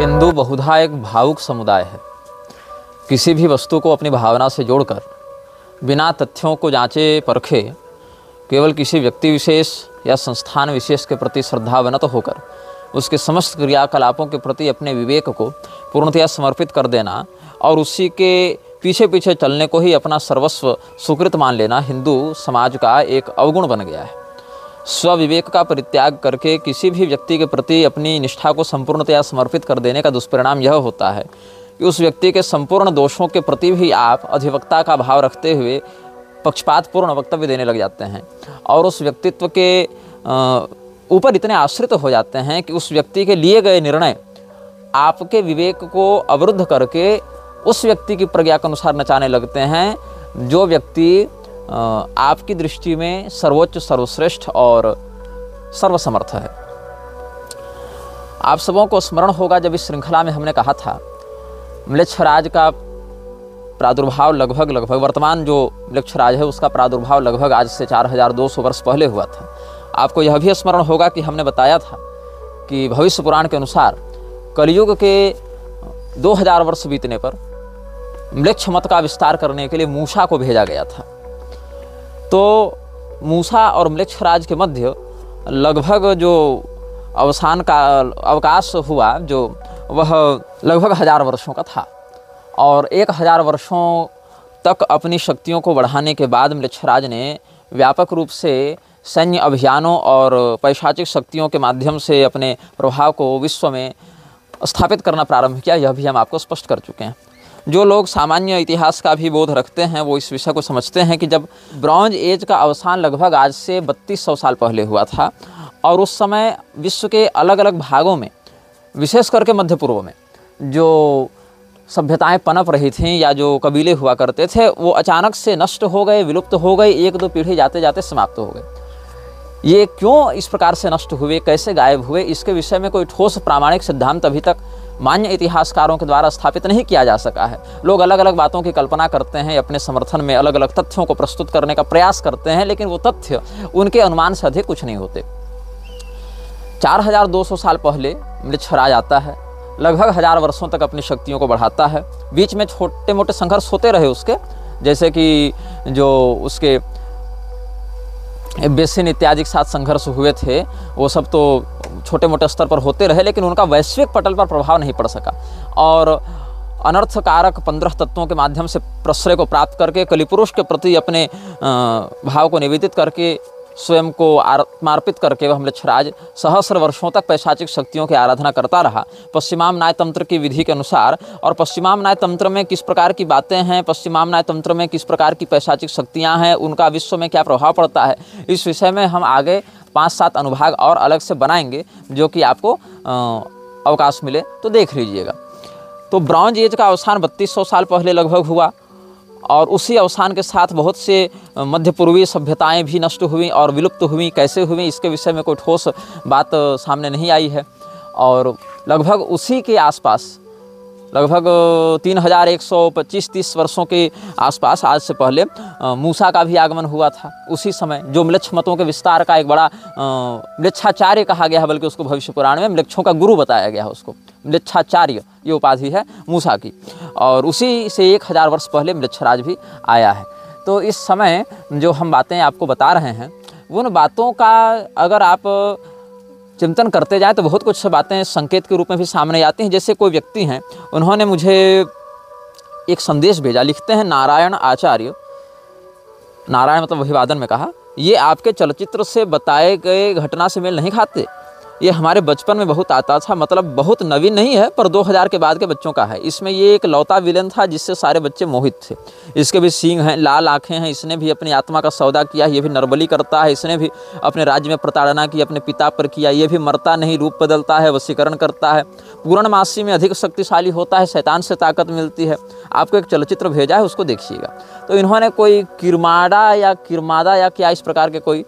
हिंदू बहुधा एक भावुक समुदाय है। किसी भी वस्तु को अपनी भावना से जोड़कर बिना तथ्यों को जांचे परखे केवल किसी व्यक्ति विशेष या संस्थान विशेष के प्रति श्रद्धावनत होकर उसके समस्त क्रियाकलापों के प्रति अपने विवेक को पूर्णतया समर्पित कर देना और उसी के पीछे पीछे चलने को ही अपना सर्वस्व सुकृत मान लेना हिंदू समाज का एक अवगुण बन गया है। स्वविवेक का परित्याग करके किसी भी व्यक्ति के प्रति अपनी निष्ठा को संपूर्णतया समर्पित कर देने का दुष्परिणाम यह होता है कि उस व्यक्ति के संपूर्ण दोषों के प्रति भी आप अधिवक्ता का भाव रखते हुए पक्षपातपूर्ण वक्तव्य देने लग जाते हैं और उस व्यक्तित्व के ऊपर इतने आश्रित हो जाते हैं कि उस व्यक्ति के लिए गए निर्णय आपके विवेक को अवरुद्ध करके उस व्यक्ति की प्रज्ञा के अनुसार नचाने लगते हैं जो व्यक्ति आपकी दृष्टि में सर्वोच्च सर्वश्रेष्ठ और सर्वसमर्थ है। आप सबों को स्मरण होगा जब इस श्रृंखला में हमने कहा था म्लेच्छराज का प्रादुर्भाव लगभग वर्तमान जो म्लेच्छराज है उसका प्रादुर्भाव लगभग आज से 4200 वर्ष पहले हुआ था। आपको यह भी स्मरण होगा कि हमने बताया था कि भविष्य पुराण के अनुसार कलयुग के 2000 वर्ष बीतने पर म्लेच्छ मत का विस्तार करने के लिए मूसा को भेजा गया था। तो मूसा और म्लेच्छराज के मध्य लगभग जो अवसान का अवकाश हुआ जो वह लगभग 1000 वर्षों का था और 1000 वर्षों तक अपनी शक्तियों को बढ़ाने के बाद म्लेच्छराज ने व्यापक रूप से सैन्य अभियानों और पैशाचिक शक्तियों के माध्यम से अपने प्रभाव को विश्व में स्थापित करना प्रारंभ किया। यह भी हम आपको स्पष्ट कर चुके हैं। जो लोग सामान्य इतिहास का भी बोध रखते हैं वो इस विषय को समझते हैं कि जब ब्रॉन्ज एज का अवसान लगभग आज से 3200 साल पहले हुआ था और उस समय विश्व के अलग अलग भागों में विशेष करके मध्य पूर्व में जो सभ्यताएं पनप रही थीं या जो कबीले हुआ करते थे वो अचानक से नष्ट हो गए, विलुप्त हो गए, एक दो पीढ़ी जाते जाते समाप्त हो गए। ये क्यों इस प्रकार से नष्ट हुए, कैसे गायब हुए, इसके विषय में कोई ठोस प्रामाणिक सिद्धांत अभी तक मान्य इतिहासकारों के द्वारा स्थापित नहीं किया जा सका है। लोग अलग अलग बातों की कल्पना करते हैं, अपने समर्थन में अलग अलग तथ्यों को प्रस्तुत करने का प्रयास करते हैं, लेकिन वो तथ्य उनके अनुमान से अधिक कुछ नहीं होते। 4200 साल पहले म्लेच्छराज आता है, लगभग 1000 वर्षों तक अपनी शक्तियों को बढ़ाता है। बीच में छोटे मोटे संघर्ष होते रहे उसके, जैसे कि जो उसके बेसिन इत्यादि के साथ संघर्ष हुए थे वो सब तो छोटे मोटे स्तर पर होते रहे, लेकिन उनका वैश्विक पटल पर प्रभाव नहीं पड़ सका। और अनर्थकारक 15 तत्वों के माध्यम से प्रश्रय को प्राप्त करके कलिपुरुष के प्रति अपने भाव को निवेदित करके स्वयं को आत्मार्पित करके वह म्लेच्छराज सहस्र वर्षों तक पैशाचिक शक्तियों की आराधना करता रहा पश्चिमाम न्याय तंत्र की विधि के अनुसार। और पश्चिमाम न्याय तंत्र में किस प्रकार की बातें हैं, पश्चिमाम न्याय तंत्र में किस प्रकार की पैशाचिक शक्तियां हैं, उनका विश्व में क्या प्रभाव पड़ता है, इस विषय में हम आगे 5-7 अनुभाग और अलग से बनाएंगे जो कि आपको अवकाश मिले तो देख लीजिएगा। तो ब्रॉन्ज एज का अवसान 3200 साल पहले लगभग हुआ और उसी अवसान के साथ बहुत से मध्य पूर्वी सभ्यताएं भी नष्ट हुई और विलुप्त हुई। कैसे हुई इसके विषय में कोई ठोस बात सामने नहीं आई है। और लगभग उसी के आसपास लगभग 3125-30 वर्षों के आसपास आज से पहले मूसा का भी आगमन हुआ था। उसी समय जो म्लेच्छ मतों के विस्तार का एक बड़ा म्लेच्छाचार्य कहा गया है, बल्कि उसको भविष्य पुराण में म्लेच्छों का गुरु बताया गया है। उसको म्लेच्छाचार्य ये उपाधि है मूसा की, और उसी से 1000 वर्ष पहले म्लेच्छराज भी आया है। तो इस समय जो हम बातें आपको बता रहे हैं उन बातों का अगर आप चिंतन करते जाएं तो बहुत कुछ बातें संकेत के रूप में भी सामने आती हैं। जैसे कोई व्यक्ति हैं, उन्होंने मुझे एक संदेश भेजा, लिखते हैं नारायण आचार्य, नारायण मतलब अभिवादन में कहा, ये आपके चलचित्र से बताए गए घटना से मेल नहीं खाते। ये हमारे बचपन में बहुत आता था, मतलब बहुत नवीन नहीं है पर 2000 के बाद के बच्चों का है। इसमें ये एक लौता विलन था जिससे सारे बच्चे मोहित थे। इसके भी सींग हैं, लाल आंखें हैं, इसने भी अपनी आत्मा का सौदा किया, ये भी नरबली करता है, इसने भी अपने राज्य में प्रताड़ना की, अपने पिता पर किया, ये भी मरता नहीं, रूप बदलता है, वशीकरण करता है, पूर्णमासी में अधिक शक्तिशाली होता है, शैतान से ताकत मिलती है। आपको एक चलचित्र भेजा है, उसको देखिएगा। तो इन्होंने कोई किरमाड़ा या किरमादा या क्या इस प्रकार के कोई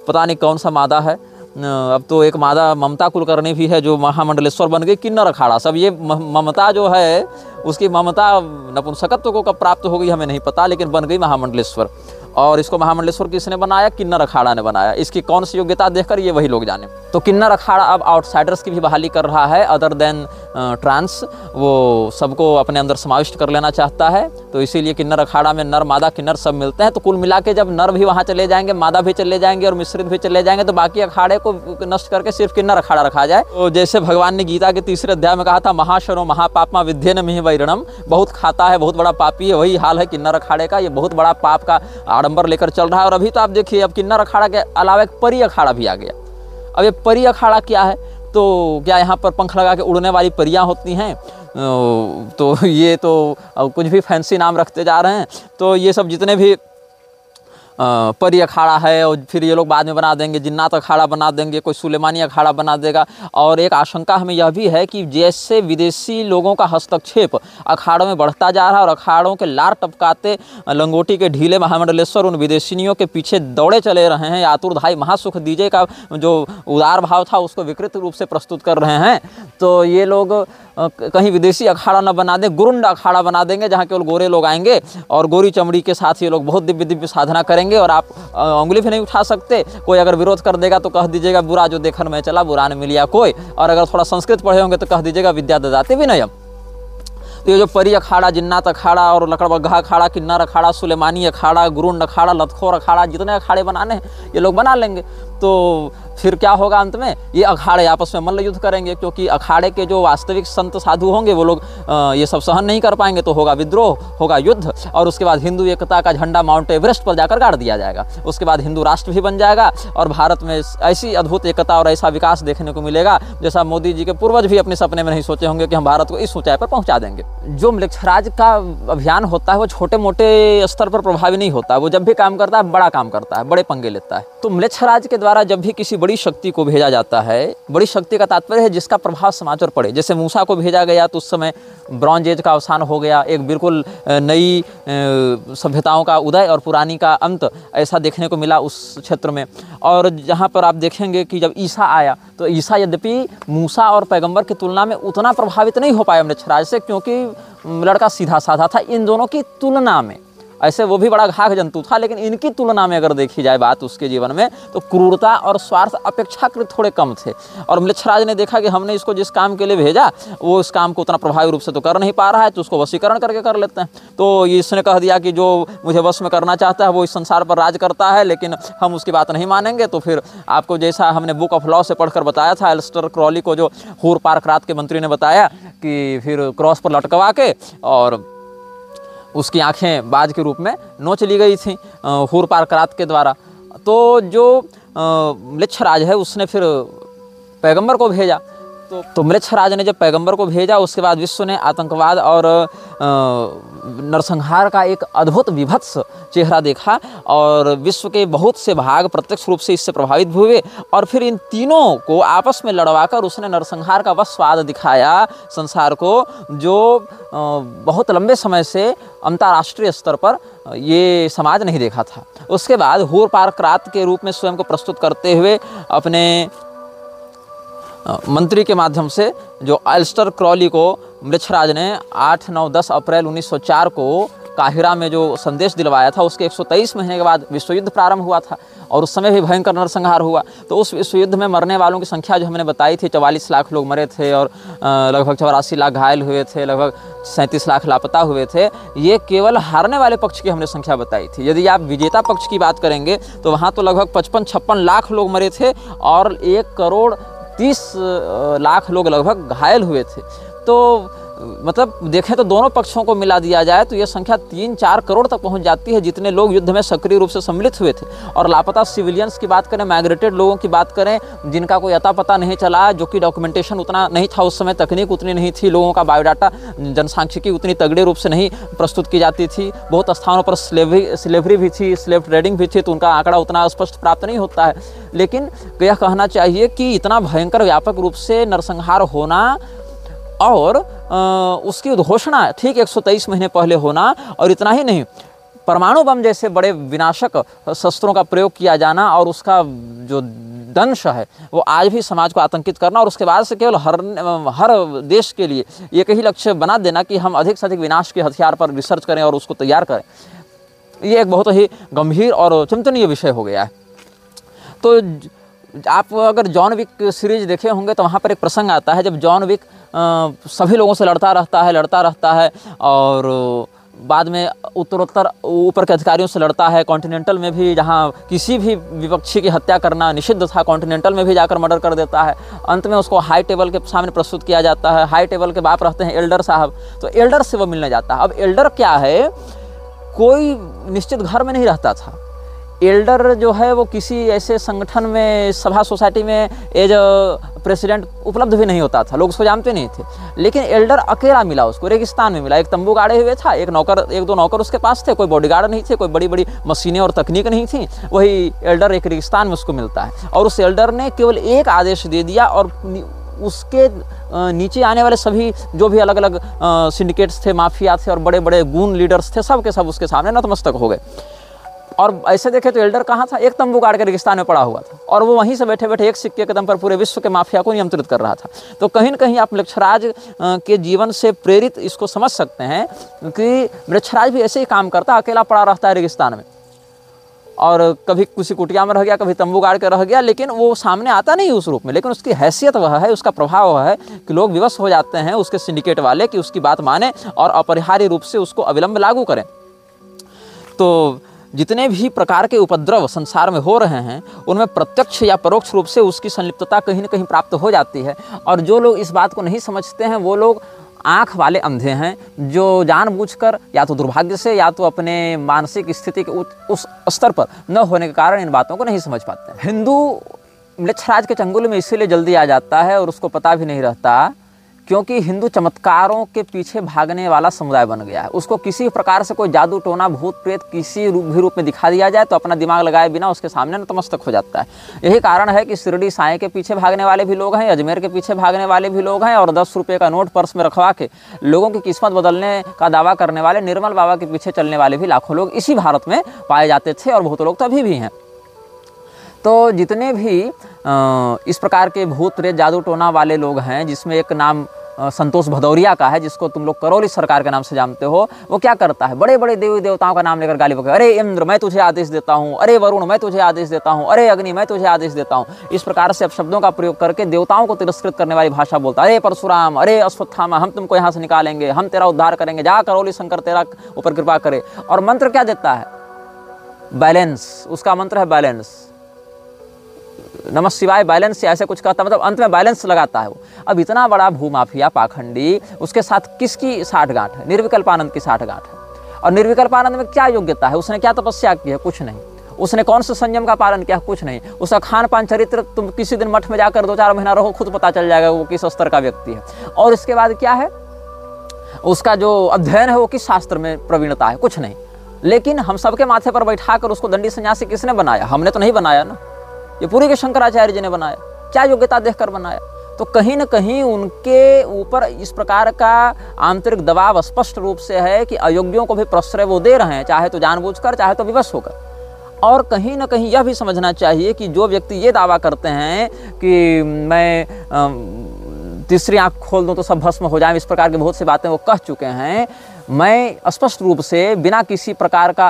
पता नहीं कौन सा मादा है, अब तो एक मादा ममता कुलकर्णी भी है जो महामंडलेश्वर बन गई, किन्नर अखाड़ा सब। ये ममता जो है उसकी ममता नपुंसकत्व को कब प्राप्त हो गई हमें नहीं पता, लेकिन बन गई महामंडलेश्वर। और इसको महामंडलेश्वर किसने बनाया? किन्नर अखाड़ा ने बनाया। इसकी कौन सी योग्यता देखकर, ये वही लोग जाने। तो किन्नर अखाड़ा अब आउटसाइडर्स की भी बहाली कर रहा है, अदर देन ट्रांस, वो सबको अपने अंदर समाविष्ट कर लेना चाहता है। तो इसीलिए किन्नर अखाड़ा में नर मादा किन्नर सब मिलते हैं। तो कुल मिला के जब नर भी वहाँ चले जाएंगे, मादा भी चले जाएंगे और मिश्रित भी चले जाएंगे, तो बाकी अखाड़े को नष्ट करके सिर्फ किन्नर अखाड़ा रखा जाए। तो जैसे भगवान ने गीता के 3 अध्याय में कहा था, महाशनो महापापमा विद्येन मिहि वैरणम, बहुत खाता है, बहुत बड़ा पापी है, वही हाल है किन्नर अखाड़े का। ये बहुत बड़ा पाप का आडंबर लेकर चल रहा है। और अभी तो आप देखिए, अब किन्नर अखाड़ा के अलावा एक परी अखाड़ा भी आ गया। अब ये परी अखाड़ा क्या है? तो क्या यहाँ पर पंख लगा के उड़ने वाली परियां होती हैं? तो ये तो कुछ भी फैंसी नाम रखते जा रहे हैं। तो ये सब जितने भी परी अखाड़ा है, और फिर ये लोग बाद में बना देंगे जिन्नात अखाड़ा बना देंगे, कोई सुलेमानी अखाड़ा बना देगा। और एक आशंका हमें यह भी है कि जैसे विदेशी लोगों का हस्तक्षेप अखाड़ों में बढ़ता जा रहा है और अखाड़ों के लार टपकाते लंगोटी के ढीले महामंडलेश्वर उन विदेशिनियों के पीछे दौड़े चले रहे हैं, आतुरधाई महासुख दीजे का जो उदार भाव था उसको विकृत रूप से प्रस्तुत कर रहे हैं। तो ये लोग कहीं विदेशी अखाड़ा न बना दे, गुरुंड अखाड़ा बना देंगे, जहाँ केवल गोरे लोग आएंगे और गोरी चमड़ी के साथ ये लोग बहुत दिव्य दिव्य साधना करेंगे और आप उंगली भी नहीं उठा सकते। कोई अगर विरोध कर देगा तो कह दीजिएगा बुरा जो देखन में चला, बुरा ने मिलिया कोई। और अगर थोड़ा संस्कृत पढ़े होंगे तो कह दीजिएगा विद्या ददाते विनयम। तो ये जो परी अखाड़ा, जिन्नात अखाड़ा और लकड़बग्घा अखाड़ा, किन्नर अखाड़ा, सुलेमानी अखाड़ा, गुरुंड अखाड़ा, लतखोर अखाड़ा, जितने अखाड़े बनाने हैं ये लोग बना लेंगे। तो फिर क्या होगा अंत में? ये अखाड़े आपस में मल्ल युद्ध करेंगे, क्योंकि अखाड़े के जो वास्तविक संत साधु होंगे वो लोग ये सब सहन नहीं कर पाएंगे। तो होगा विद्रोह, होगा युद्ध, और उसके बाद हिंदू एकता का झंडा माउंट एवरेस्ट पर जाकर गाड़ दिया जाएगा। उसके बाद हिंदू राष्ट्र भी बन जाएगा और भारत में ऐसी अद्भुत एकता और ऐसा विकास देखने को मिलेगा जैसा मोदी जी के पूर्वज भी अपने सपने में नहीं सोचे होंगे कि हम भारत को इस ऊंचाई पर पहुंचा देंगे। जो म्लेच्छराज का अभियान होता है वो छोटे मोटे स्तर पर प्रभावी नहीं होता। वो जब भी काम करता है बड़ा काम करता है, बड़े पंगे लेता है। तो म्लेच्छराज के द्वारा जब भी किसी बड़ी शक्ति को भेजा जाता है, बड़ी शक्ति का तात्पर्य है जिसका प्रभाव समाज पर पड़े। जैसे मूसा को भेजा गया तो उस समय ब्रॉन्ज एज का अवसान हो गया, एक बिल्कुल नई सभ्यताओं का उदय और पुरानी का अंत ऐसा देखने को मिला उस क्षेत्र में। और जहाँ पर आप देखेंगे कि जब ईसा आया तो ईसा यद्यपि मूसा और पैगंबर की तुलना में उतना प्रभावित नहीं हो पाया म्लेच्छराज से, क्योंकि लड़का सीधा साधा था इन दोनों की तुलना में। ऐसे वो भी बड़ा घाघ जंतु था, लेकिन इनकी तुलना में अगर देखी जाए बात उसके जीवन में, तो क्रूरता और स्वार्थ अपेक्षाकृत थोड़े कम थे। और म्लेच्छराज ने देखा कि हमने इसको जिस काम के लिए भेजा वो इस काम को उतना प्रभावी रूप से तो कर नहीं पा रहा है, तो उसको वशीकरण करके कर लेते हैं। तो इसने कह दिया कि जो मुझे वश में करना चाहता है वो इस संसार पर राज करता है, लेकिन हम उसकी बात नहीं मानेंगे। तो फिर आपको जैसा हमने बुक ऑफ लॉ से पढ़कर बताया था, एलिस्टर क्रॉली को जो हूर पार्क रात के मंत्री ने बताया कि फिर क्रॉस पर लटकवा के और उसकी आंखें बाज के रूप में नोच ली गई थी हूर पार्करात के द्वारा। तो जो म्लेच्छराज है उसने फिर पैगंबर को भेजा। तो म्लेच्छराज ने जब पैगंबर को भेजा उसके बाद विश्व ने आतंकवाद और नरसंहार का एक अद्भुत विभत्स चेहरा देखा और विश्व के बहुत से भाग प्रत्यक्ष रूप से इससे प्रभावित हुए। और फिर इन तीनों को आपस में लड़वाकर उसने नरसंहार का वह स्वाद दिखाया संसार को, जो बहुत लंबे समय से अंतर्राष्ट्रीय स्तर पर ये समाज नहीं देखा था। उसके बाद हूर पार्करात के रूप में स्वयं को प्रस्तुत करते हुए अपने मंत्री के माध्यम से जो एलिस्टर क्रॉली को म्लेच्छराज ने 8, 9, 10 अप्रैल 1904 को काहिरा में जो संदेश दिलवाया था, उसके 123 महीने के बाद विश्व युद्ध प्रारंभ हुआ था और उस समय भी भयंकर नरसंहार हुआ। तो उस विश्व युद्ध में मरने वालों की संख्या जो हमने बताई थी 44 लाख लोग मरे थे और लगभग 84 लाख घायल हुए थे, लगभग 37 लाख लापता हुए थे। ये केवल हारने वाले पक्ष की हमने संख्या बताई थी। यदि आप विजेता पक्ष की बात करेंगे तो वहाँ तो लगभग 55-56 लाख लोग मरे थे और 1 करोड़ 30 लाख लोग लगभग घायल हुए थे। तो मतलब देखें तो दोनों पक्षों को मिला दिया जाए तो यह संख्या 3-4 करोड़ तक पहुंच जाती है जितने लोग युद्ध में सक्रिय रूप से सम्मिलित हुए थे। और लापता सिविलियंस की बात करें, माइग्रेटेड लोगों की बात करें जिनका कोई अता पता नहीं चला, जो कि डॉक्यूमेंटेशन उतना नहीं था उस समय, तकनीक उतनी नहीं थी, लोगों का बायोडाटा जनसांख्यिकी उतनी तगड़े रूप से नहीं प्रस्तुत की जाती थी, बहुत स्थानों पर स्लेवरी भी थी, स्लेव ट्रेडिंग भी थी, तो उनका आंकड़ा उतना स्पष्ट प्राप्त नहीं होता है। लेकिन यह कहना चाहिए कि इतना भयंकर व्यापक रूप से नरसंहार होना और उसकी घोषणा ठीक 123 महीने पहले होना, और इतना ही नहीं परमाणु बम जैसे बड़े विनाशक शस्त्रों का प्रयोग किया जाना और उसका जो दंश है वो आज भी समाज को आतंकित करना, और उसके बाद से केवल हर देश के लिए एक ही लक्ष्य बना देना कि हम अधिक से अधिक विनाश के हथियार पर रिसर्च करें और उसको तैयार करें, ये एक बहुत ही गंभीर और चिंतनीय विषय हो गया है। तो आप अगर जॉन विक सीरीज देखे होंगे तो वहाँ पर एक प्रसंग आता है जब जॉन विक सभी लोगों से लड़ता रहता है और बाद में उत्तरोत्तर ऊपर के अधिकारियों से लड़ता है। कॉन्टिनेंटल में भी जहाँ किसी भी विपक्षी की हत्या करना निषिद्ध था, कॉन्टिनेंटल में भी जाकर मर्डर कर देता है। अंत में उसको हाई टेबल के सामने प्रस्तुत किया जाता है। हाई टेबल के बाप रहते हैं एल्डर साहब, तो एल्डर से वो मिलने जाता है। अब एल्डर क्या है, कोई निश्चित घर में नहीं रहता था। एल्डर जो है वो किसी ऐसे संगठन में, सभा सोसाइटी में एज प्रेसिडेंट उपलब्ध भी नहीं होता था, लोग उसको जानते नहीं थे। लेकिन एल्डर अकेला मिला, उसको रेगिस्तान में मिला, एक तंबू गाड़े हुए था, एक दो नौकर उसके पास थे, कोई बॉडीगार्ड नहीं थे, कोई बड़ी बड़ी मशीनें और तकनीक नहीं थी। वही एल्डर एक रेगिस्तान में उसको मिलता है और उस एल्डर ने केवल एक आदेश दे दिया और उसके नीचे आने वाले सभी जो भी अलग अलग सिंडिकेट्स थे, माफिया थे और बड़े बड़े गून लीडर्स थे, सब के सब उसके सामने नतमस्तक हो गए। और ऐसे देखे तो एल्डर कहाँ था, एक तंबू गाड़ के रेगिस्तान में पड़ा हुआ था और वो वहीं से बैठे बैठे एक सिक्के के दम पर पूरे विश्व के माफिया को नियंत्रित कर रहा था। तो कहीं न कहीं आप मृक्षराज के जीवन से प्रेरित इसको समझ सकते हैं कि मृक्षराज भी ऐसे ही काम करता, अकेला पड़ा रहता है रेगिस्तान में और कभी किसी कुटिया में रह गया, कभी तंबू गाड़ के रह गया, लेकिन वो सामने आता नहीं उस रूप में, लेकिन उसकी हैसियत वह है, उसका प्रभाव वह है कि लोग विवश हो जाते हैं उसके सिंडिकेट वाले कि उसकी बात माने और अपरिहार्य रूप से उसको अविलंब लागू करें। तो जितने भी प्रकार के उपद्रव संसार में हो रहे हैं उनमें प्रत्यक्ष या परोक्ष रूप से उसकी संलिप्तता कहीं न कहीं प्राप्त हो जाती है। और जो लोग इस बात को नहीं समझते हैं वो लोग आँख वाले अंधे हैं, जो जानबूझकर या तो दुर्भाग्य से या तो अपने मानसिक स्थिति के उस स्तर पर न होने के कारण इन बातों को नहीं समझ पाते हैं। हिंदू मृक्षराज के चंगुल में इसीलिए जल्दी आ जाता है और उसको पता भी नहीं रहता क्योंकि हिंदू चमत्कारों के पीछे भागने वाला समुदाय बन गया है। उसको किसी प्रकार से कोई जादू टोना भूत प्रेत किसी रूप में दिखा दिया जाए तो अपना दिमाग लगाए बिना उसके सामने नतमस्तक हो जाता है। यही कारण है कि शिरडी साईं के पीछे भागने वाले भी लोग हैं, अजमेर के पीछे भागने वाले भी लोग हैं और 10 रुपये का नोट पर्स में रखवा के लोगों की किस्मत बदलने का दावा करने वाले निर्मल बाबा के पीछे चलने वाले भी लाखों लोग इसी भारत में पाए जाते थे और बहुत लोग तो अभी भी हैं। तो जितने भी इस प्रकार के भूत प्रेत जादू टोना वाले लोग हैं, जिसमें एक नाम संतोष भदौरिया का है जिसको तुम लोग करौली सरकार के नाम से जानते हो, वो क्या करता है, बड़े बड़े देवी देवताओं का नाम लेकर गाली बकता है। अरे इंद्र मैं तुझे आदेश देता हूँ, अरे वरुण मैं तुझे आदेश देता हूँ, अरे अग्नि मैं तुझे आदेश देता हूँ। इस प्रकार से अब शब्दों का प्रयोग करके देवताओं को तिरस्कृत करने वाली भाषा बोलता है। अरे परशुराम, अरे अश्वत्थामा, हम तुमको यहाँ से निकालेंगे, हम तेरा उद्धार करेंगे, जा करौली शंकर तेरा ऊपर कृपा करे। और मंत्र क्या देता है, बैलेंस, उसका मंत्र है बैलेंस, नमः शिवाय बैलेंस से ऐसे कुछ कहता, मतलब अंत में बैलेंस लगाता है वो। अब इतना बड़ा भूमाफिया पाखंडी, उसके साथ किसकी साठगांठ है, निर्विकल्पानंद की साठगांठ है। और निर्विकल्पानंद में क्या योग्यता है, उसने क्या तपस्या की है, कुछ नहीं। उसने कौन से संयम का पालन किया, कुछ नहीं। उसका खान पान चरित्र तुम किसी दिन मठ में जाकर 2-4 महीना रहो, खुद पता चल जाएगा वो किस स्तर का व्यक्ति है। और इसके बाद क्या है, उसका जो अध्ययन है वो किस शास्त्र में प्रवीणता है, कुछ नहीं। लेकिन हम सबके माथे पर बैठा कर उसको दंडी सन्यासी किसने बनाया, हमने तो नहीं बनाया ना, ये पूरी के शंकराचार्य जी ने बनाया। क्या योग्यता देखकर बनाया। तो कहीं न कहीं उनके ऊपर इस प्रकार का आंतरिक दबाव स्पष्ट रूप से है कि अयोग्यों को भी प्रश्रय वो दे रहे हैं, चाहे तो जानबूझकर चाहे तो विवश होकर। और कहीं न कहीं यह भी समझना चाहिए कि जो व्यक्ति ये दावा करते हैं कि मैं तीसरी आंख खोल दूं तो सब भस्म हो जाए, इस प्रकार की बहुत सी बातें वो कह चुके हैं। मैं स्पष्ट रूप से बिना किसी प्रकार का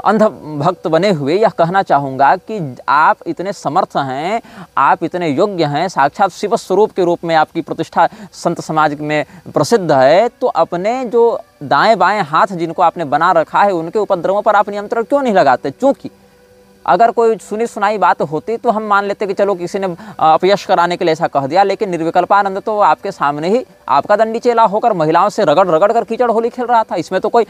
अंध भक्त बने हुए यह कहना चाहूँगा कि आप इतने समर्थ हैं, आप इतने योग्य हैं, साक्षात शिव स्वरूप के रूप में आपकी प्रतिष्ठा संत समाज में प्रसिद्ध है, तो अपने जो दाएं बाएं हाथ जिनको आपने बना रखा है उनके उपद्रवों पर आप नियंत्रण क्यों नहीं लगाते। चूँकि अगर कोई सुनी सुनाई बात होती तो हम मान लेते कि चलो किसी ने अपयश कराने के लिए ऐसा कह दिया, लेकिन निर्विकल्पानंद तो आपके सामने ही आपका दंडी चेला होकर महिलाओं से रगड़ रगड़ कर कीचड़ होली खेल रहा था। इसमें तो कोई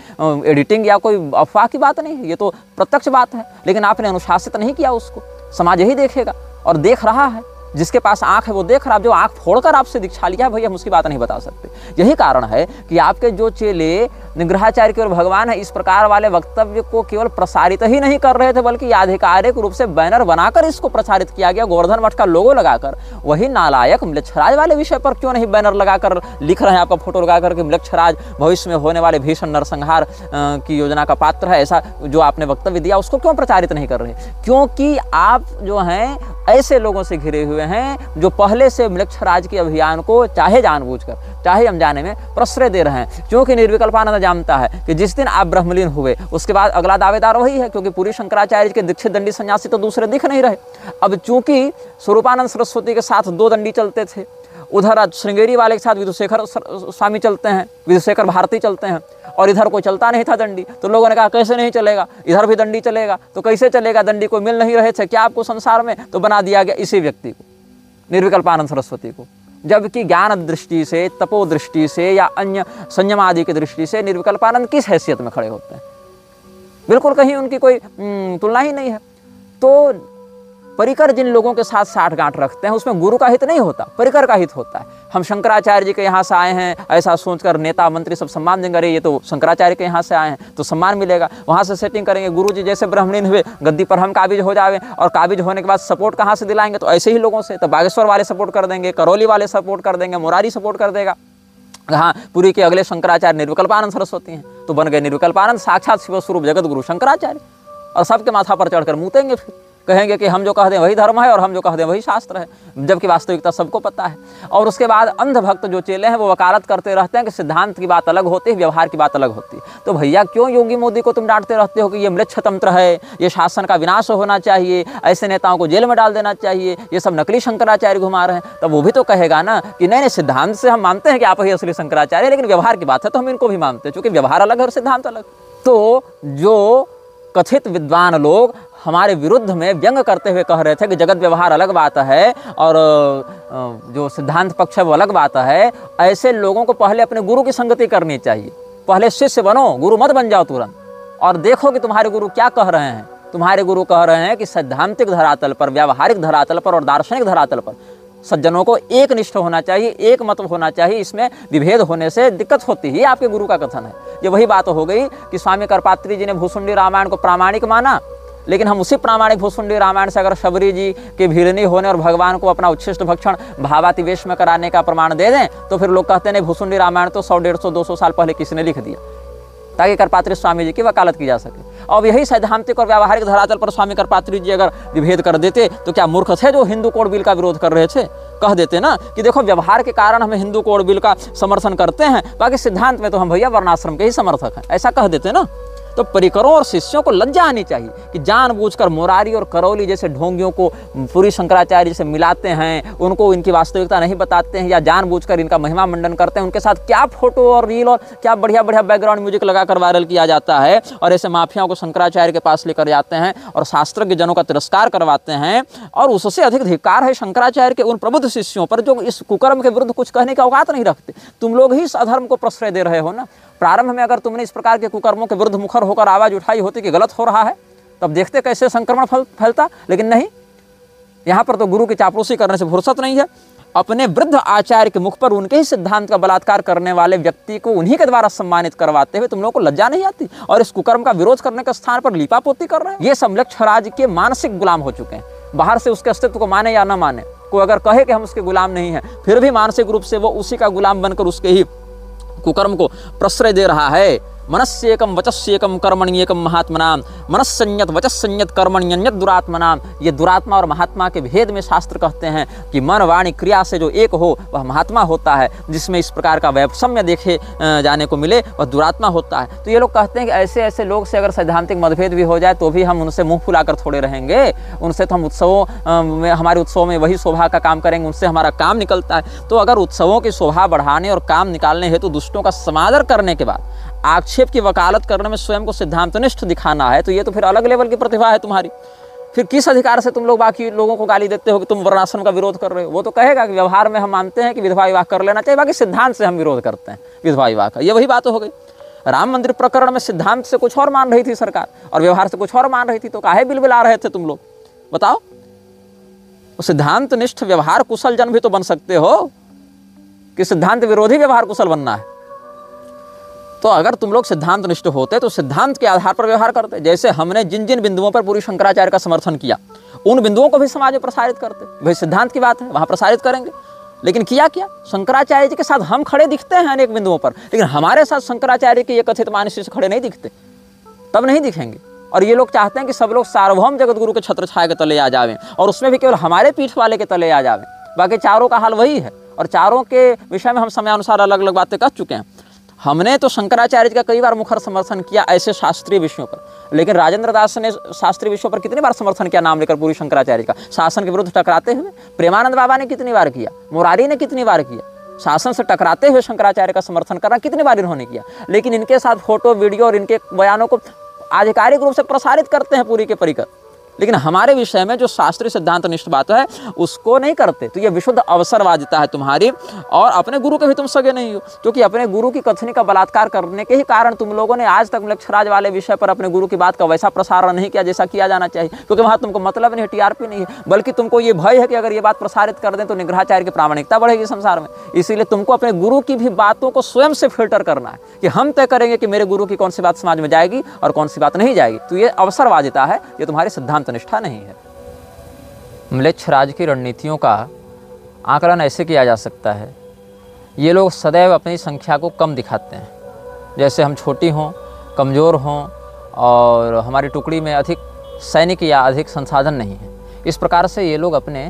एडिटिंग या कोई अफवाह की बात नहीं है, ये तो प्रत्यक्ष बात है। लेकिन आपने अनुशासित नहीं किया उसको, समाज यही देखेगा और देख रहा है। जिसके पास आंख है वो देख रहा है, जो आंख फोड़कर आपसे दीक्षा लिया है भैया हम उसकी बात नहीं बता सकते। यही कारण है कि आपके जो चेले निग्रहाचार्य केवल भगवान है इस प्रकार वाले वक्तव्य को केवल प्रसारित ही नहीं कर रहे थे, बल्कि आधिकारिक रूप से बैनर बनाकर इसको प्रसारित किया गया, गोवर्धन मठ का लोगो लगाकर। वही नालायक म्लेच्छराज वाले विषय पर क्यों नहीं बैनर लगाकर लिख रहे हैं, आपका फोटो लगाकर कि म्लेच्छराज भविष्य में होने वाले भीषण नरसंहार की योजना का पात्र है, ऐसा जो आपने वक्तव्य दिया उसको क्यों प्रचारित नहीं कर रहे? क्योंकि आप जो हैं ऐसे लोगों से घिरे हुए हैं जो पहले से म्लेच्छराज के अभियान को चाहे जानबूझकर चाहे अनजाने में प्रश्रय दे रहे हैं। क्योंकि निर्विकल्पानंद जानता है कि जिस दिन आप ब्रह्मलीन हुए उसके बाद अगला दावेदार वही है, क्योंकि पूरी शंकराचार्य के दीक्षित दंडी सन्यासी तो दूसरे दिख नहीं रहे। अब चूंकि स्वरूपानंद सरस्वती के साथ 2 दंडी चलते थे, उधर श्रृंगेरी वाले के साथ विधुशेखर स्वामी चलते हैं, विधुशेखर भारती चलते हैं, और इधर कोई चलता नहीं था दंडी। तो लोगों ने कहा कैसे नहीं चलेगा, इधर भी दंडी चलेगा, तो कैसे चलेगा, दंडी को मिल नहीं रहे थे क्या आपको संसार में, तो बना दिया गया इसी व्यक्ति को, निर्विकल्पानंद सरस्वती को। जबकि ज्ञान दृष्टि से, तपो दृष्टि से या अन्य संयम आदि की दृष्टि से निर्विकल्पानंद किस हैसियत में खड़े होते हैं, बिल्कुल कहीं उनकी कोई तुलना ही नहीं है। तो परिकर जिन लोगों के साथ साठगांठ रखते हैं उसमें गुरु का हित नहीं होता, परिकर का हित होता है। हम शंकराचार्य जी के यहाँ से आए हैं ऐसा सोचकर नेता मंत्री सब सम्मान देंगे, अरे ये तो शंकराचार्य के यहाँ से आए हैं तो सम्मान मिलेगा, वहाँ से सेटिंग करेंगे। गुरु जी जैसे ब्राह्मणीन हुए गद्दी पर हम काबिज हो जावे, और काबिज होने के बाद सपोर्ट कहाँ से दिलाएंगे, तो ऐसे ही लोगों से। तो बागेश्वर वाले सपोर्ट कर देंगे, करौली वाले सपोर्ट कर देंगे, मुरारी सपोर्ट कर देगा। हाँ, पुरी के अगले शंकराचार्य निर्विकल्पानंद सरस्वती हैं तो बन गए निर्विकल्पानंद, साक्षात शिव स्वरूप जगत गुरु शंकराचार्य। और सबके माथा पर चढ़कर मूतेंगे, फिर कहेंगे कि हम जो कह दें वही धर्म है और हम जो कह दें वही शास्त्र है, जबकि वास्तविकता सबको पता है। और उसके बाद अंधभक्त जो चेले हैं वो वकालत करते रहते हैं कि सिद्धांत की बात अलग होती है, व्यवहार की बात अलग होती है। तो भैया क्यों योगी मोदी को तुम डांटते रहते हो कि ये म्लेच्छ तंत्र है, ये शासन का विनाश होना चाहिए, ऐसे नेताओं को जेल में डाल देना चाहिए, ये सब नकली शंकराचार्य घुमा रहे हैं? तब वो भी तो कहेगा ना कि नहीं नहीं, सिद्धांत से हम मानते हैं कि आप ही असली शंकराचार्य, लेकिन व्यवहार की बात है तो हम इनको भी मानते हैं, क्योंकि व्यवहार अलग है और सिद्धांत अलग। तो जो कथित विद्वान लोग हमारे विरुद्ध में व्यंग करते हुए कह रहे थे कि जगत व्यवहार अलग बात है और जो सिद्धांत पक्ष है वो अलग बात है, ऐसे लोगों को पहले अपने गुरु की संगति करनी चाहिए। पहले शिष्य बनो, गुरु मत बन जाओ तुरंत, और देखो कि तुम्हारे गुरु क्या कह रहे हैं। तुम्हारे गुरु कह रहे हैं कि सैद्धांतिक धरातल पर, व्यावहारिक धरातल पर और दार्शनिक धरातल पर सज्जनों को एक निष्ठ होना चाहिए, एक मत होना चाहिए, इसमें विभेद होने से दिक्कत होती है। आपके गुरु का कथन है। ये वही बात हो गई कि स्वामी करपात्री जी ने भूसुंडी रामायण को प्रामाणिक माना, लेकिन हम उसी प्रामाणिक भूसुंडी रामायण से अगर शबरी जी के भीड़नी होने और भगवान को अपना उच्छिष्ट भक्षण भावातिवेश में कराने का प्रमाण दे दें तो फिर लोग कहते हैं भूसुंडी रामायण तो 100, 150, 200 साल पहले किसने लिख दिया, ताकि करपात्री स्वामी जी की वकालत की जा सके। और यही सैद्धांतिक और व्यावहारिक धरातल पर स्वामी करपात्री जी अगर विभेद कर देते तो क्या मूर्ख थे जो हिंदू कोड बिल का विरोध कर रहे थे? कह देते ना कि देखो व्यवहार के कारण हम हिंदू कोड बिल का समर्थन करते हैं, बाकी सिद्धांत में तो हम भैया वर्णाश्रम के ही समर्थक हैं, ऐसा कह देते ना। तो परिकरों और शिष्यों को लज्जा आनी चाहिए कि जानबूझकर मुरारी और करौली जैसे ढोंगियों को पूरी शंकराचार्य से मिलाते हैं, उनको इनकी वास्तविकता नहीं बताते हैं, या जानबूझकर इनका महिमा मंडन करते हैं। उनके साथ क्या फोटो और रील और क्या बढ़िया बढ़िया बैकग्राउंड म्यूजिक लगाकर वायरल किया जाता है, और ऐसे माफियाओं को शंकराचार्य के पास लेकर जाते हैं और शास्त्रज्ञ जनों का तिरस्कार करवाते हैं। और उससे अधिक धिक्कार है शंकराचार्य के उन प्रबुद्ध शिष्यों पर जो इस कुकर्म के विरुद्ध कुछ कहने का औकात नहीं रखते। तुम लोग ही इस अधर्म को प्रश्रय दे रहे हो ना। प्रारंभ में अगर तुमने इस प्रकार के कुकर्मों के विरुद्ध मुखर होकर आवाज उठाई होती कि गलत हो रहा है, तब देखते कैसे संक्रमण फैलता, लेकिन नहीं। यहाँ पर तो गुरु की चापलूसी करने से फुर्सत नहीं है। अपने वृद्ध आचार्य के मुख पर उनके ही सिद्धांत का बलात्कार करने वाले व्यक्ति को उन्हीं के द्वारा सम्मानित करवाते हुए तुम लोगों को लज्जा नहीं आती, और इस कुकर्म का विरोध करने के स्थान पर लीपापोती कर रहे हैं। ये सब म्लेच्छराज के मानसिक गुलाम हो चुके हैं। बाहर से उसके अस्तित्व को माने या न माने, कोई अगर कहे कि हम उसके गुलाम नहीं हैं, फिर भी मानसिक रूप से वो उसी का गुलाम बनकर उसके ही कुकर्म को प्रश्रय दे रहा है। मनस्येकम वचस्येकम कर्मण्येकम महात्मनाम, मनस्संयत वचस्संयत कर्मण्यन्यत दुरात्मनाम। ये दुरात्मा और महात्मा के भेद में शास्त्र कहते हैं कि मन वाणी क्रिया से जो एक हो वह महात्मा होता है, जिसमें इस प्रकार का वैषम्य देखे जाने को मिले वह दुरात्मा होता है। तो ये लोग कहते हैं कि ऐसे ऐसे लोग से अगर सैद्धांतिक मतभेद भी हो जाए तो भी हम उनसे मुंह फुलाकर थोड़े रहेंगे, उनसे तो हम उत्सवों में, हमारे उत्सवों में वही शोभा का काम करेंगे, उनसे हमारा काम निकलता है। तो अगर उत्सवों की शोभा बढ़ाने और काम निकालने हेतु दुष्टों का समादर करने के बाद आक्षेप की वकालत करने में स्वयं को सिद्धांतनिष्ठ दिखाना है, तो ये तो फिर अलग लेवल की प्रतिभा है तुम्हारी। फिर किस अधिकार से तुम लोग बाकी लोगों को गाली देते हो कि तुम वर्णाश्रम का विरोध कर रहे हो? वो तो कहेगा कि व्यवहार में हम मानते हैं कि विधवा विवाह कर लेना चाहिए, बाकी सिद्धांत से हम विरोध करते हैं विधवा विवाह का। ये वही बात हो गई। राम मंदिर प्रकरण में सिद्धांत से कुछ और मान रही थी सरकार और व्यवहार से कुछ और मान रही थी, तो काहे बिलबिला रहे थे तुम लोग? बताओ। सिद्धांत निष्ठ व्यवहार कुशल जन भी तो बन सकते हो, कि सिद्धांत विरोधी व्यवहार कुशल बनना है। तो अगर तुम लोग सिद्धांत निष्ठ होते तो सिद्धांत के आधार पर व्यवहार करते। जैसे हमने जिन जिन बिंदुओं पर पूरी शंकराचार्य का समर्थन किया, उन बिंदुओं को भी समाज में प्रसारित करते। भाई सिद्धांत की बात है, वहां प्रसारित करेंगे। लेकिन किया क्या, शंकराचार्य जी के साथ हम खड़े दिखते हैं अनेक बिंदुओं पर, लेकिन हमारे साथ शंकराचार्य के ये कथित मानसी से खड़े नहीं दिखते, तब नहीं दिखेंगे। और ये लोग चाहते हैं कि सब लोग सार्वभौम जगत गुरु के छत्र छाया के तले आ जावें, और उसमें भी केवल हमारे पीठ वाले के तले आ जावें। बाकी चारों का हाल वही है, और चारों के विषय में हम समयानुसार अलग अलग बातें कर चुके हैं। हमने तो शंकराचार्य जी का कई बार मुखर समर्थन किया ऐसे शास्त्रीय विषयों पर, लेकिन राजेंद्र दास ने शास्त्रीय विषयों पर कितनी बार समर्थन किया नाम लेकर पूरी शंकराचार्य का, शासन के विरुद्ध टकराते हुए। प्रेमानंद बाबा ने कितनी बार किया, मुरारी ने कितनी बार किया, शासन से टकराते हुए शंकराचार्य का समर्थन करना कितनी बार इन्होंने किया। लेकिन इनके साथ फोटो वीडियो और इनके बयानों को आधिकारिक रूप से प्रसारित करते हैं पूरी के परिकर, लेकिन हमारे विषय में जो शास्त्रीय सिद्धांत निष्ठ बात है उसको नहीं करते। तो ये विशुद्ध अवसरवादिता है तुम्हारी, और अपने गुरु के भी तुम सगे नहीं हो, क्योंकि अपने गुरु की कथनी का बलात्कार करने के ही कारण तुम लोगों ने आज तक मलेच्छराज वाले विषय पर अपने गुरु की बात का वैसा प्रसारण नहीं किया जैसा किया जाना चाहिए, क्योंकि वहाँ तुमको मतलब नहीं है, टीआरपी नहीं है, बल्कि तुमको ये भय है कि अगर ये बात प्रसारित कर दें तो निग्रहाचार्य की प्रामाणिकता बढ़ेगी संसार में। इसीलिए तुमको अपने गुरु की भी बातों को स्वयं से फिल्टर करना है कि हम तय करेंगे कि मेरे गुरु की कौन सी बात समाज में जाएगी और कौन सी बात नहीं जाएगी। तो ये अवसरवादिता है, ये तुम्हारी सिद्धांत निष्ठा नहीं है। म्लेच्छराज की रणनीतियों का आकलन ऐसे किया जा सकता है, ये लोग सदैव अपनी संख्या को कम दिखाते हैं, जैसे हम छोटी हों, कमज़ोर हों और हमारी टुकड़ी में अधिक सैनिक या अधिक संसाधन नहीं है। इस प्रकार से ये लोग अपने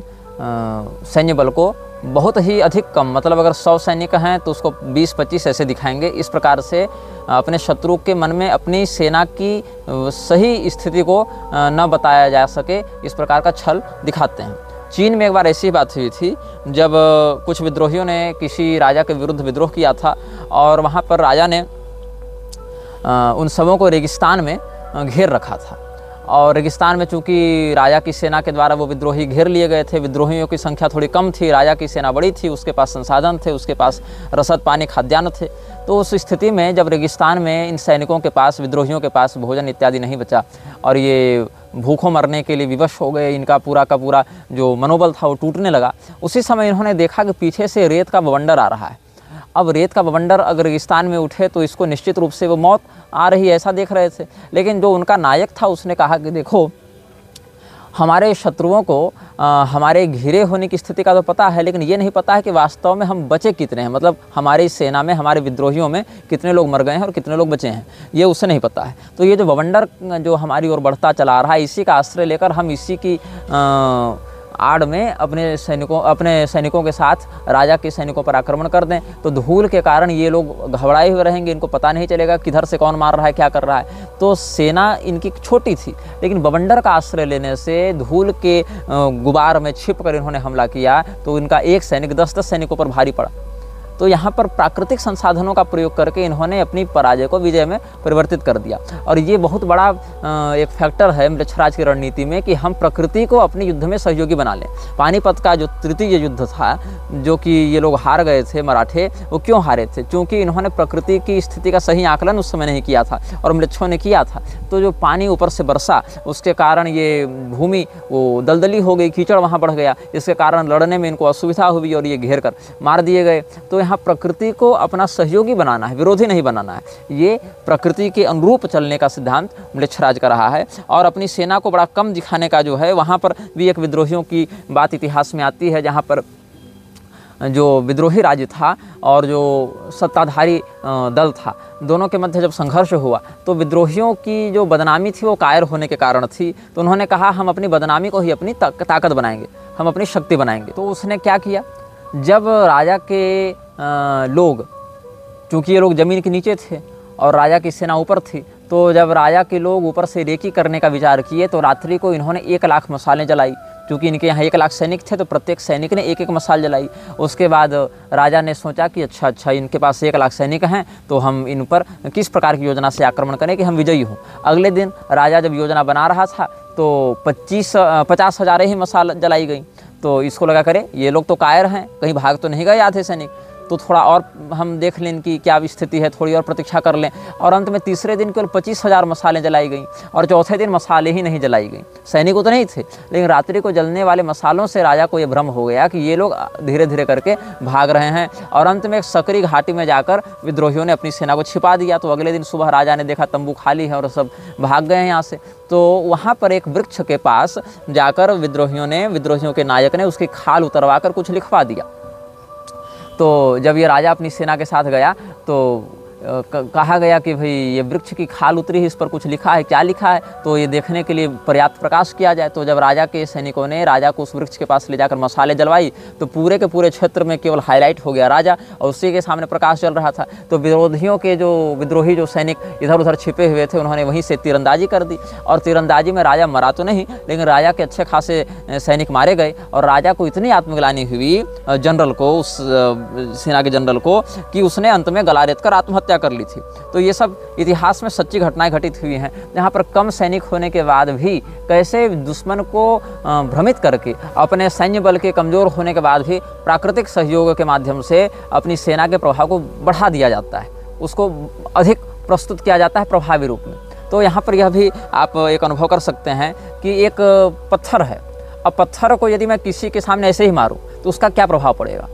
सैन्य बल को बहुत ही अधिक कम, मतलब अगर 100 सैनिक हैं तो उसको 20-25 ऐसे दिखाएंगे। इस प्रकार से अपने शत्रु के मन में अपनी सेना की सही स्थिति को न बताया जा सके, इस प्रकार का छल दिखाते हैं। चीन में एक बार ऐसी बात हुई थी जब कुछ विद्रोहियों ने किसी राजा के विरुद्ध विद्रोह किया था, और वहाँ पर राजा ने उन सबों को रेगिस्तान में घेर रखा था। और रेगिस्तान में चूंकि राजा की सेना के द्वारा वो विद्रोही घेर लिए गए थे, विद्रोहियों की संख्या थोड़ी कम थी, राजा की सेना बड़ी थी, उसके पास संसाधन थे, उसके पास रसद पानी खाद्यान्न थे। तो उस स्थिति में जब रेगिस्तान में इन सैनिकों के पास, विद्रोहियों के पास भोजन इत्यादि नहीं बचा और ये भूखों मरने के लिए विवश हो गए, इनका पूरा का पूरा जो मनोबल था वो टूटने लगा, उसी समय इन्होंने देखा कि पीछे से रेत का बवंडर आ रहा है। अब रेत का बवंडर अगर रेगिस्तान में उठे तो इसको निश्चित रूप से वो मौत आ रही है, ऐसा देख रहे थे। लेकिन जो उनका नायक था उसने कहा कि देखो, हमारे शत्रुओं को हमारे घिरे होने की स्थिति का तो पता है, लेकिन ये नहीं पता है कि वास्तव में हम बचे कितने हैं, मतलब हमारी सेना में, हमारे विद्रोहियों में कितने लोग मर गए हैं और कितने लोग बचे हैं, ये उसे नहीं पता है। तो ये जो बवंडर जो हमारी ओर बढ़ता चला रहा है, इसी का आश्रय लेकर हम इसी की आड़ में अपने सैनिकों के साथ राजा के सैनिकों पर आक्रमण कर दें, तो धूल के कारण ये लोग घबराए हुए रहेंगे, इनको पता नहीं चलेगा किधर से कौन मार रहा है, क्या कर रहा है। तो सेना इनकी छोटी थी, लेकिन बवंडर का आश्रय लेने से धूल के गुबार में छिपकर इन्होंने हमला किया, तो इनका एक सैनिक 10-10 सैनिकों पर भारी पड़ा। तो यहाँ पर प्राकृतिक संसाधनों का प्रयोग करके इन्होंने अपनी पराजय को विजय में परिवर्तित कर दिया। और ये बहुत बड़ा एक फैक्टर है म्लेच्छराज की रणनीति में कि हम प्रकृति को अपने युद्ध में सहयोगी बना लें। पानीपत का जो तृतीय युद्ध था, जो कि ये लोग हार गए थे मराठे, वो क्यों हारे थे? क्योंकि इन्होंने प्रकृति की स्थिति का सही आकलन उस समय नहीं किया था, और म्लेच्छों ने किया था। तो जो पानी ऊपर से बरसा, उसके कारण ये भूमि वो दलदली हो गई, कीचड़ वहाँ बढ़ गया, इसके कारण लड़ने में इनको असुविधा हुई और ये घेर कर मार दिए गए। तो यहाँ प्रकृति को अपना सहयोगी बनाना है, विरोधी नहीं बनाना है। ये प्रकृति के अनुरूप चलने का सिद्धांत म्लेच्छराज का रहा है। और अपनी सेना को बड़ा कम दिखाने का जो है, वहाँ पर भी एक विद्रोहियों की बात इतिहास में आती है, जहाँ पर जो विद्रोही राज्य था और जो सत्ताधारी दल था, दोनों के मध्य जब संघर्ष हुआ तो विद्रोहियों की जो बदनामी थी वो कायर होने के कारण थी। तो उन्होंने कहा हम अपनी बदनामी को ही अपनी ताकत बनाएंगे, हम अपनी शक्ति बनाएंगे। तो उसने क्या किया, जब राजा के लोग, चूँकि ये लोग ज़मीन के नीचे थे और राजा की सेना ऊपर थी, तो जब राजा के लोग ऊपर से रेकी करने का विचार किए तो रात्रि को इन्होंने 1 लाख मसालें जलाई। क्योंकि इनके यहाँ 1 लाख सैनिक थे तो प्रत्येक सैनिक ने 1-1 मसाल जलाई। उसके बाद राजा ने सोचा कि अच्छा इनके पास 1 लाख सैनिक हैं, तो हम इन पर किस प्रकार की योजना से आक्रमण करें कि हम विजयी हों। अगले दिन राजा जब योजना बना रहा था तो 50,000 ही मसाल जलाई गई। तो इसको लगा करे ये लोग तो कायर हैं, कहीं भाग तो नहीं गए आधे सैनिक। तो थोड़ा और हम देख लें कि क्या स्थिति है, थोड़ी और प्रतीक्षा कर लें। और अंत में तीसरे दिन केवल 25,000 मसालें जलाई गईं और चौथे दिन मसाले ही नहीं जलाई गईं। सैनिक उतने ही थे, लेकिन रात्रि को जलने वाले मसालों से राजा को ये भ्रम हो गया कि ये लोग धीरे धीरे करके भाग रहे हैं। और अंत में एक सकरी घाटी में जाकर विद्रोहियों ने अपनी सेना को छिपा दिया। तो अगले दिन सुबह राजा ने देखा तंबू खाली है और सब भाग गए हैं यहाँ से। तो वहाँ पर एक वृक्ष के पास जाकर विद्रोहियों के नायक ने उसकी खाल उतरवा कर कुछ लिखवा दिया। तो जब ये राजा अपनी सेना के साथ गया तो कहा गया कि भाई ये वृक्ष की खाल उतरी है, इस पर कुछ लिखा है, क्या लिखा है, तो ये देखने के लिए पर्याप्त प्रकाश किया जाए। तो जब राजा के सैनिकों ने राजा को उस वृक्ष के पास ले जाकर मसाले जलवाई तो पूरे के पूरे क्षेत्र में केवल हाईलाइट हो गया राजा, और उसी के सामने प्रकाश चल रहा था। तो विद्रोही जो सैनिक इधर उधर छिपे हुए थे, उन्होंने वहीं से तीरंदाजी कर दी। और तीरंदाजी में राजा मरा तो नहीं, लेकिन राजा के अच्छे खासे सैनिक मारे गए। और राजा को इतनी आत्मग्लानि हुई जनरल को, उस सेना के जनरल को, कि उसने अंत में गला रेत कर आत्महत्या कर ली थी। तो ये सब इतिहास में सच्ची घटनाएं घटित हुई हैं, जहाँ पर कम सैनिक होने के बाद भी कैसे दुश्मन को भ्रमित करके, अपने सैन्य बल के कमज़ोर होने के बाद भी प्राकृतिक सहयोग के माध्यम से अपनी सेना के प्रभाव को बढ़ा दिया जाता है, उसको अधिक प्रस्तुत किया जाता है प्रभावी रूप में। तो यहाँ पर यह भी आप एक अनुभव कर सकते हैं कि एक पत्थर है, अब पत्थर को यदि मैं किसी के सामने ऐसे ही मारूं तो उसका क्या प्रभाव पड़ेगा।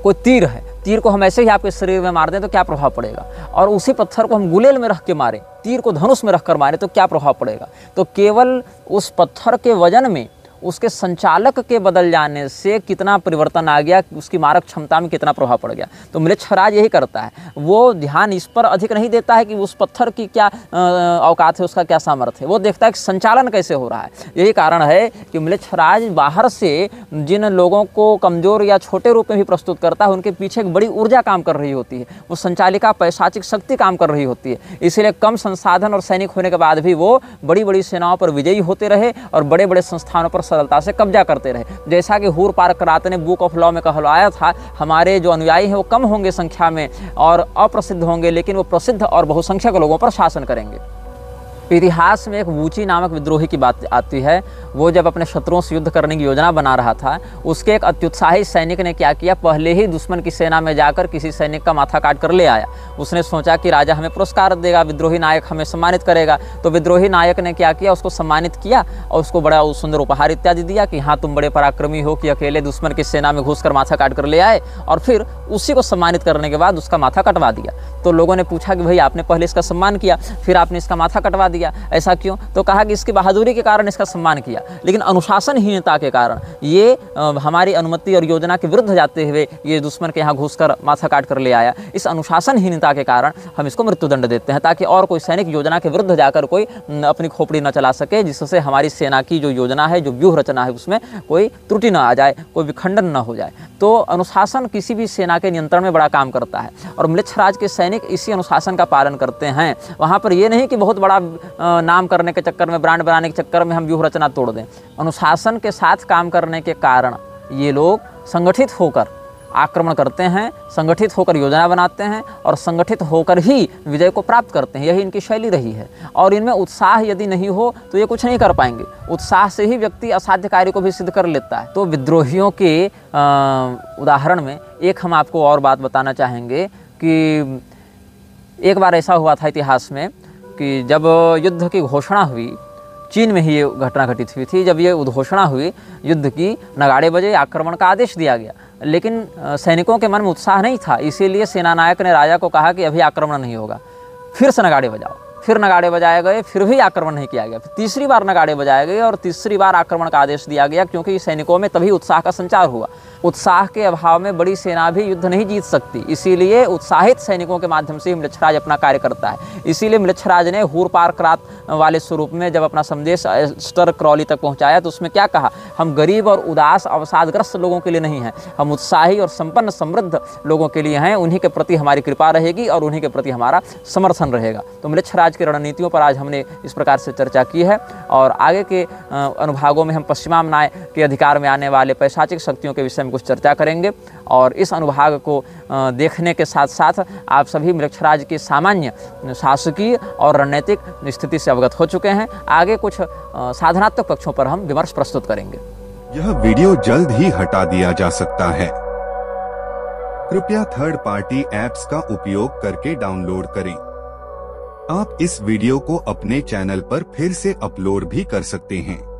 कोई तीर है, तीर को हम ऐसे ही आपके शरीर में मार दें तो क्या प्रभाव पड़ेगा। और उसी पत्थर को हम गुलेल में रख के मारें, तीर को धनुष में रखकर मारें तो क्या प्रभाव पड़ेगा। तो केवल उस पत्थर के वजन में, उसके संचालक के बदल जाने से कितना परिवर्तन आ गया, उसकी मारक क्षमता में कितना प्रभाव पड़ गया। तो म्लेच्छराज यही करता है, वो ध्यान इस पर अधिक नहीं देता है कि उस पत्थर की क्या औकात है, उसका क्या सामर्थ्य है, वो देखता है कि संचालन कैसे हो रहा है। यही कारण है कि म्लेच्छराज बाहर से जिन लोगों को कमज़ोर या छोटे रूप में भी प्रस्तुत करता है, उनके पीछे एक बड़ी ऊर्जा काम कर रही होती है, वो संचालिका पैशाचिक शक्ति काम कर रही होती है। इसीलिए कम संसाधन और सैनिक होने के बाद भी वो बड़ी बड़ी सेनाओं पर विजयी होते रहे और बड़े बड़े संस्थानों पर सरलता से कब्जा करते रहे। जैसा कि हूर पार कराते ने बुक ऑफ लॉ में कहलवाया था, हमारे जो अनुयायी हैं वो कम होंगे संख्या में और अप्रसिद्ध होंगे, लेकिन वो प्रसिद्ध और बहुसंख्यक लोगों पर शासन करेंगे। इतिहास में एक वूची नामक विद्रोही की बात आती है। वो जब अपने शत्रुओं से युद्ध करने की योजना बना रहा था, उसके एक अत्युत्साही सैनिक ने क्या किया, पहले ही दुश्मन की सेना में जाकर किसी सैनिक का माथा काट कर ले आया। उसने सोचा कि राजा हमें पुरस्कार देगा, विद्रोही नायक हमें सम्मानित करेगा। तो विद्रोही नायक ने क्या किया, उसको सम्मानित किया और उसको बड़ा सुंदर उपहार इत्यादि दिया कि हाँ तुम बड़े पराक्रमी हो कि अकेले दुश्मन की सेना में घुसकर माथा काट कर ले आए। और फिर उसी को सम्मानित करने के बाद उसका माथा कटवा दिया। तो लोगों ने पूछा कि भाई आपने पहले इसका सम्मान किया, फिर आपने इसका माथा कटवा दिया, ऐसा क्यों। तो कहा कि इसकी बहादुरी के कारण इसका सम्मान किया, लेकिन अनुशासनहीनता के कारण ये हमारी अनुमति और योजना के विरुद्ध जाते हुए ये दुश्मन के यहाँ घुसकर माथा काट कर ले आया। इस अनुशासनहीनता के कारण हम इसको मृत्युदंड देते हैं, ताकि और कोई सैनिक योजना के विरुद्ध जाकर कोई अपनी खोपड़ी न चला सके, जिससे हमारी सेना की जो योजना है, जो व्यूह रचना है, उसमें कोई त्रुटि न आ जाए, कोई विखंडन न हो जाए। तो अनुशासन किसी भी सेना के नियंत्रण में बड़ा काम करता है और म्लेच्छराज के सैनिक इसी अनुशासन का पालन करते हैं। वहाँ पर ये नहीं कि बहुत बड़ा नाम करने के चक्कर में, ब्रांड बनाने के चक्कर में हम व्यूह रचना तोड़ दें। अनुशासन के साथ काम करने के कारण ये लोग संगठित होकर आक्रमण करते हैं, संगठित होकर योजना बनाते हैं और संगठित होकर ही विजय को प्राप्त करते हैं। यही इनकी शैली रही है। और इनमें उत्साह यदि नहीं हो तो ये कुछ नहीं कर पाएंगे। उत्साह से ही व्यक्ति असाध्य कार्य को भी सिद्ध कर लेता है। तो विद्रोहियों के उदाहरण में एक हम आपको और बात बताना चाहेंगे कि एक बार ऐसा हुआ था इतिहास में कि जब युद्ध की घोषणा हुई, चीन में ही ये घटना घटित हुई थी। जब ये उद्घोषणा हुई युद्ध की, नगाड़े बजे, आक्रमण का आदेश दिया गया, लेकिन सैनिकों के मन में उत्साह नहीं था। इसीलिए सेनानायक ने राजा को कहा कि अभी आक्रमण नहीं होगा, फिर से नगाड़े बजाओ। फिर नगाड़े बजाए गए, फिर भी आक्रमण नहीं किया गया। फिर तीसरी बार नगाड़े बजाए गए और तीसरी बार आक्रमण का आदेश दिया गया, क्योंकि सैनिकों में तभी उत्साह का संचार हुआ। उत्साह के अभाव में बड़ी सेना भी युद्ध नहीं जीत सकती, इसीलिए उत्साहित सैनिकों के माध्यम से म्लेच्छराज अपना कार्य करता है। इसीलिए म्लेच्छराज ने हूर पार करात वाले स्वरूप में जब अपना संदेश एस्टर क्रॉली तक पहुंचाया तो उसमें क्या कहा, हम गरीब और उदास अवसादग्रस्त लोगों के लिए नहीं हैं, हम उत्साही और संपन्न समृद्ध लोगों के लिए हैं। उन्हीं के प्रति हमारी कृपा रहेगी और उन्हीं के प्रति हमारा समर्थन रहेगा। तो म्लेच्छराज की रणनीतियों पर आज हमने इस प्रकार से चर्चा की है और आगे के अनुभागों में हम पश्चिमामनाय के अधिकार में आने वाले पैशाचिक शक्तियों के विषय में कुछ चर्चा करेंगे। और इस अनुभाग को देखने के साथ साथ आप सभी म्लेच्छराज की सामान्य शासकीय और रणनीतिक स्थिति से अवगत हो चुके हैं। आगे कुछ साधनात्मक पक्षों पर हम विमर्श प्रस्तुत करेंगे। यह वीडियो जल्द ही हटा दिया जा सकता है। कृपया थर्ड पार्टी ऐप्स का उपयोग करके डाउनलोड करें। आप इस वीडियो को अपने चैनल पर फिर से अपलोड भी कर सकते हैं।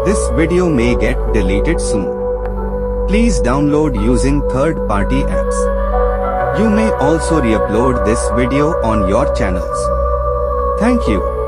This video may get deleted soon. Please download using third-party apps. You may also re-upload this video on your channels. Thank you.